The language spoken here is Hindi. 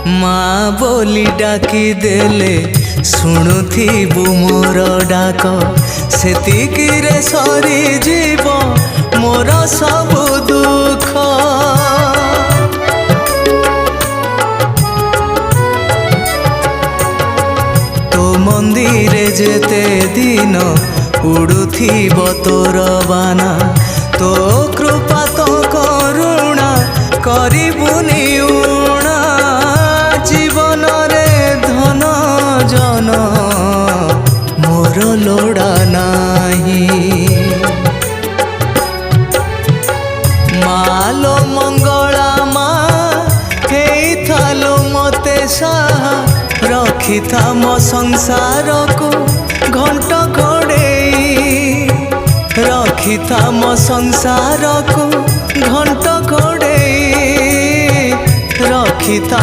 माँ बोली डाकी देले शुणुथिबु मोर डाक सेतिकी रे सरी जीव मोर सबु दुख। तो मंदिरे जेते दिन उड़ुथिब तोर बाना तो कृपा तो करुणा करिबुनि उणा जीवन रे धन जन मोर लोड़ा नाही। मालो मंगला माँ हेई थालो मते साहा रखी था मो संसार को घंट घोड़े रखी था मो संसार को घंट घोड़े रखी था।